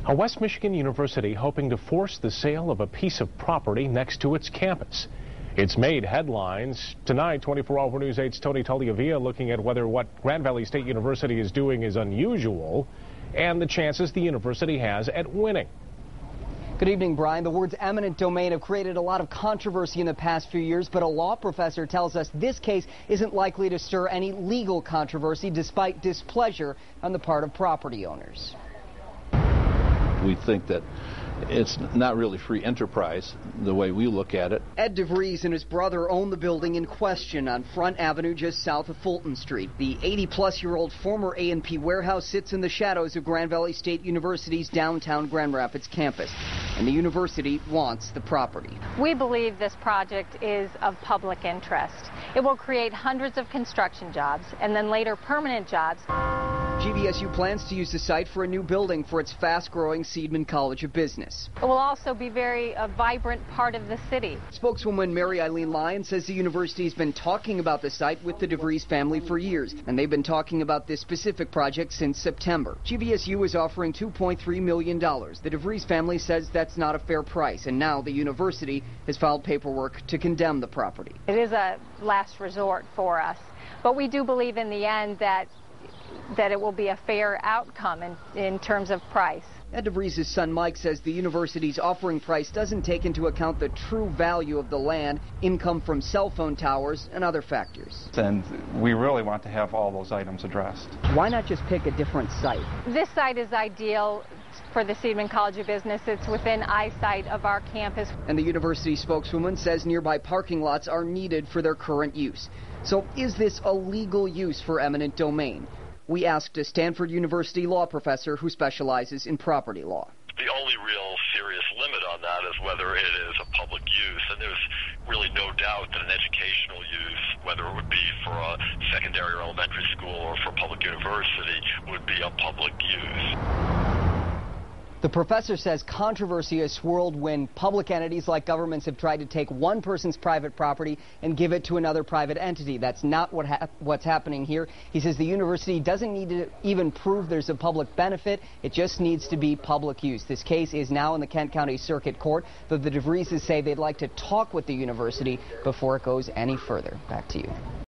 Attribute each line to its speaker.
Speaker 1: A West Michigan university hoping to force the sale of a piece of property next to its campus. It's made headlines. Tonight, 24-Hour News 8's Tony Tagliavia looking at whether what Grand Valley State University is doing is unusual and the chances the university has at winning.
Speaker 2: Good evening, Brian. The words eminent domain have created a lot of controversy in the past few years, but a law professor tells us this case isn't likely to stir any legal controversy despite displeasure on the part of property owners.
Speaker 3: We think that it's not really free enterprise the way we look at it.
Speaker 2: Ed De Vries and his brother own the building in question on Front Avenue just south of Fulton Street. The 80-plus-year-old former A&P warehouse sits in the shadows of Grand Valley State University's downtown Grand Rapids campus, and the university wants the property.
Speaker 4: We believe this project is of public interest. It will create hundreds of construction jobs and then later permanent jobs.
Speaker 2: GVSU plans to use the site for a new building for its fast-growing Seidman College of Business.
Speaker 4: It will also be a vibrant part of the city.
Speaker 2: Spokeswoman Mary Eileen Lyon says the university has been talking about the site with the De Vries family for years, and they've been talking about this specific project since September. GVSU is offering $2.3 million. The De Vries family says that's not a fair price, and now the university has filed paperwork to condemn the property.
Speaker 4: It is a last resort for us, but we do believe in the end that it will be a fair outcome in terms of price.
Speaker 2: Ed De Vries' son Mike says the university's offering price doesn't take into account the true value of the land, income from cell phone towers, and other factors.
Speaker 5: And we really want to have all those items addressed.
Speaker 2: Why not just pick a different site?
Speaker 4: This site is ideal for the Seidman College of Business. It's within eyesight of our campus.
Speaker 2: And the university spokeswoman says nearby parking lots are needed for their current use. So is this a legal use for eminent domain? We asked a Stanford University law professor who specializes in property law.
Speaker 6: The only real serious limit on that is whether it is a public use, and there's really no doubt that an educational use, whether it would be for a secondary or elementary school or for a public university, would be a public use.
Speaker 2: The professor says controversy has swirled when public entities like governments have tried to take one person's private property and give it to another private entity. That's not what's happening here. He says the university doesn't need to even prove there's a public benefit. It just needs to be public use. This case is now in the Kent County Circuit Court, though the De Vrieses say they'd like to talk with the university before it goes any further. Back to you.